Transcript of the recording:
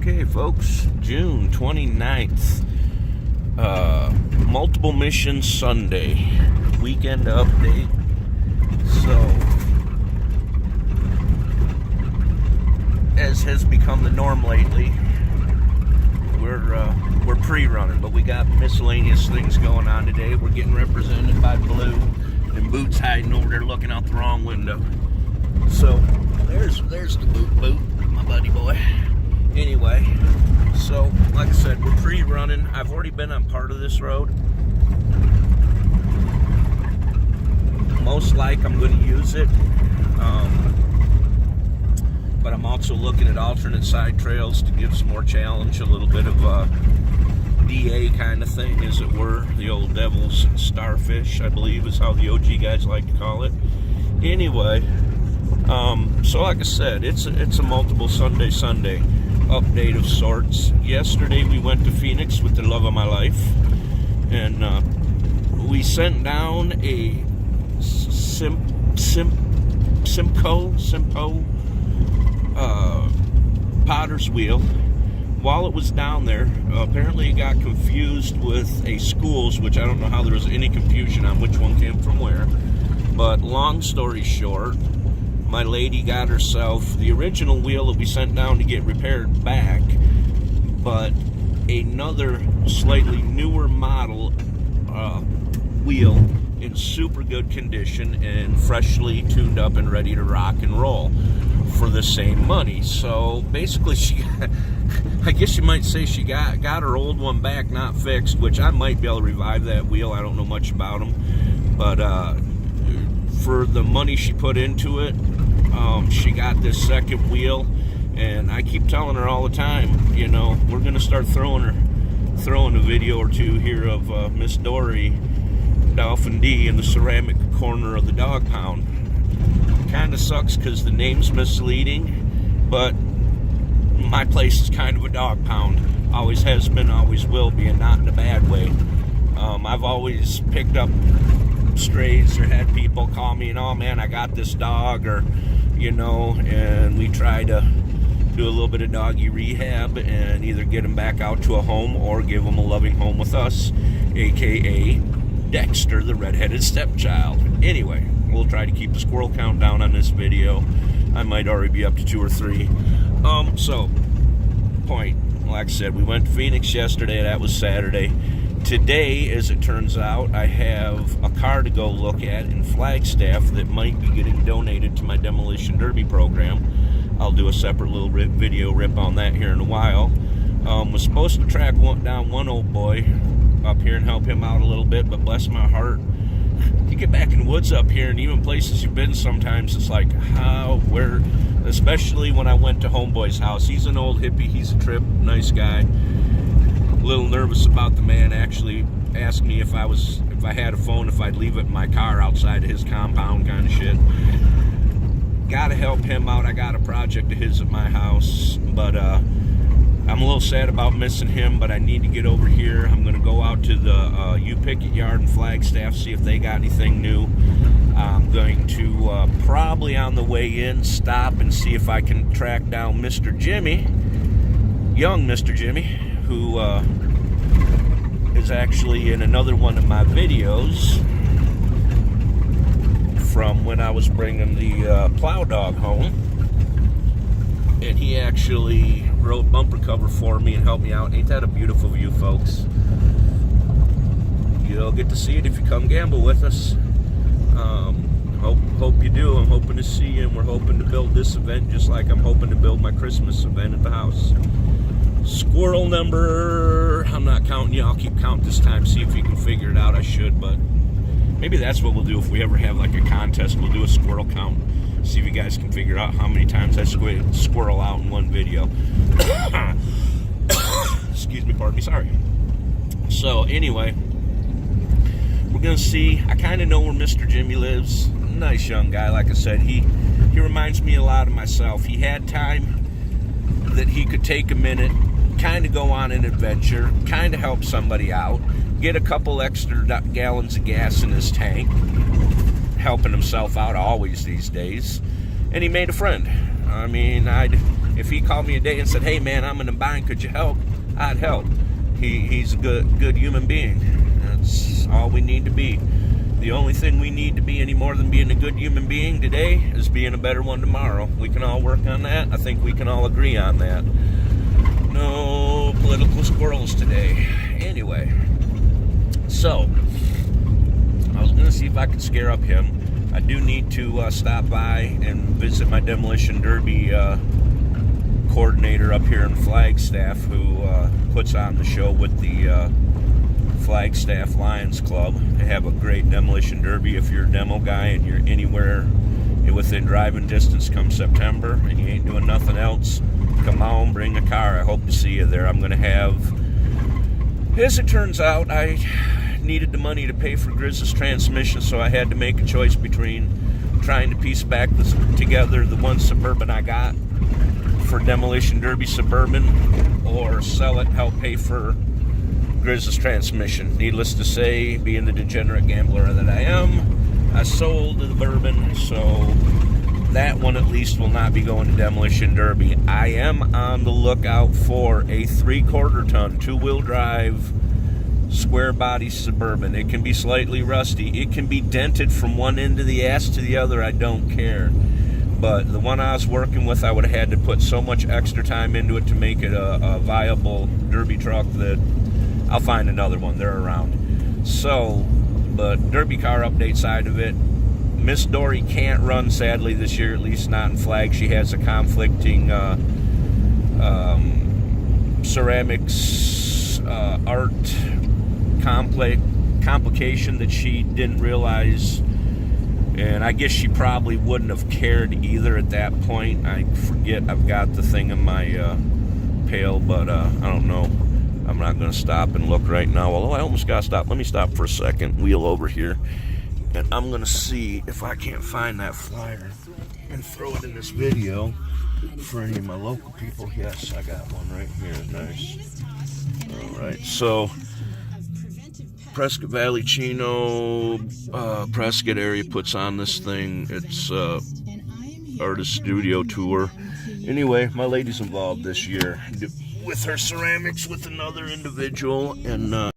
Okay, folks, June 29th, multiple mission Sunday, weekend update. So, as has become the norm lately, we're pre-running, but we got miscellaneous things going on today. We're getting represented by Blue, and Boot's hiding over there looking out the wrong window. So, there's the Boot, my buddy boy. Anyway, so like I said, we're pre-running. I've already been on part of this road. Most like I'm going to use it, but I'm also looking at alternate side trails to give some more challenge, a little bit of a DA kind of thing, as it were. The old Devil's Starfish, I believe, is how the OG guys like to call it. Anyway, so like I said, it's a multiple Sunday update of sorts. Yesterday we went to Phoenix with the love of my life, and we sent down a Simcoe potter's wheel. While it was down there, apparently it got confused with a Schools, which I don't know how there was any confusion on which one came from where. But long story short, my lady got herself the original wheel that we sent down to get repaired back, but another slightly newer model wheel in super good condition and freshly tuned up and ready to rock and roll for the same money. So basically she got, I guess you might say she got her old one back, not fixed, which I might be able to revive that wheel. I don't know much about them, but for the money she put into it, she got this second wheel, and I keep telling her all the time, you know, we're gonna start throwing a video or two here of Miss Dory, Dolphin D, in the ceramic corner of the dog pound. Kind of sucks because the name's misleading, but my place is kind of a dog pound. Always has been, always will be, and not in a bad way. I've always picked up strays or had people call me and, oh man, I got this dog, or you know, and we try to do a little bit of doggy rehab and either get them back out to a home or give them a loving home with us, aka Dexter, the redheaded stepchild. Anyway, we'll try to keep the squirrel count down on this video. I might already be up to 2 or 3. So point, like I said, we went to Phoenix yesterday. That was Saturday. Today, as it turns out, I have a car to go look at in Flagstaff that might be getting donated to my Demolition Derby program. I'll do a separate little video rip on that here in a while. Was supposed to track down one old boy up here and help him out a little bit, but bless my heart, you get back in the woods up here, and even places you've been, sometimes it's like, how, where, especially when I went to Homeboy's house. He's an old hippie, he's a trip, nice guy. A little nervous about the man actually asked me if I had a phone, if I'd leave it in my car outside of his compound, kind of shit. Gotta help him out. I got a project of his at my house, but I'm a little sad about missing him, but I need to get over here. I'm gonna go out to the U-Picket yard in Flagstaff, see if they got anything new. I'm going to probably on the way in stop and see if I can track down Mr. Jimmy, young Mr. Jimmy, who is actually in another one of my videos from when I was bringing the plow dog home, and he actually wrote bumper cover for me and helped me out. Ain't that a beautiful view, folks? You'll get to see it if you come gamble with us. Hope you do. I'm hoping to see you, and we're hoping to build this event just like I'm hoping to build my Christmas event at the house. Squirrel number, I'm not counting you, I'll keep count this time, see if you can figure it out. I should, but maybe that's what we'll do if we ever have like a contest. We'll do a squirrel count, see if you guys can figure out how many times I squirrel out in one video. Excuse me, pardon me, sorry. So anyway, we're gonna see. I kind of know where Mr. Jimmy lives. Nice young guy, like I said. He reminds me a lot of myself. He had time that he could take a minute, kind of go on an adventure, kind of help somebody out, get a couple extra gallons of gas in his tank, helping himself out always these days, and he made a friend. I mean, I'd If he called me a day and said, hey man, I'm in a bind, could you help? I'd help. He's a good human being. That's all we need to be. The only thing we need to be any more than being a good human being today is being a better one tomorrow. We can all work on that. I think we can all agree on that. No political squirrels today. Anyway, so I was going to see if I could scare up him. I do need to stop by and visit my Demolition Derby coordinator up here in Flagstaff, who puts on the show with the Flagstaff Lions Club. They have a great Demolition Derby. If you're a demo guy and you're anywhere within driving distance come September and you ain't doing nothing else, come on, bring a car. I hope to see you there. I'm going to have, as it turns out, I needed the money to pay for Grizz's transmission, so I had to make a choice between trying to piece back together the one Suburban I got for Demolition Derby Suburban, or sell it, help pay for Grizz's transmission. Needless to say, being the degenerate gambler that I am, I sold the Bourbon, so that one at least will not be going to Demolition Derby. I am on the lookout for a 3/4 ton, 2-wheel drive, square body Suburban. It can be slightly rusty. It can be dented from one end of the ass to the other. I don't care. But the one I was working with, I would have had to put so much extra time into it to make it a viable Derby truck that I'll find another one. They're around. So, but Derby car update side of it, Miss Dory can't run, sadly, this year, at least not in Flag. She has a conflicting ceramics art complication that she didn't realize, and I guess she probably wouldn't have cared either at that point. I forget, I've got the thing in my pail, but I don't know. I'm not going to stop and look right now, although I almost got to stop. Let me stop for a second, wheel over here, and I'm going to see if I can't find that flyer and throw it in this video for any of my local people. Yes, I got one right here. Nice. All right, so Prescott Valley Chino, Prescott area puts on this thing. It's artist studio tour. Anyway, my lady's involved this year with her ceramics with another individual, and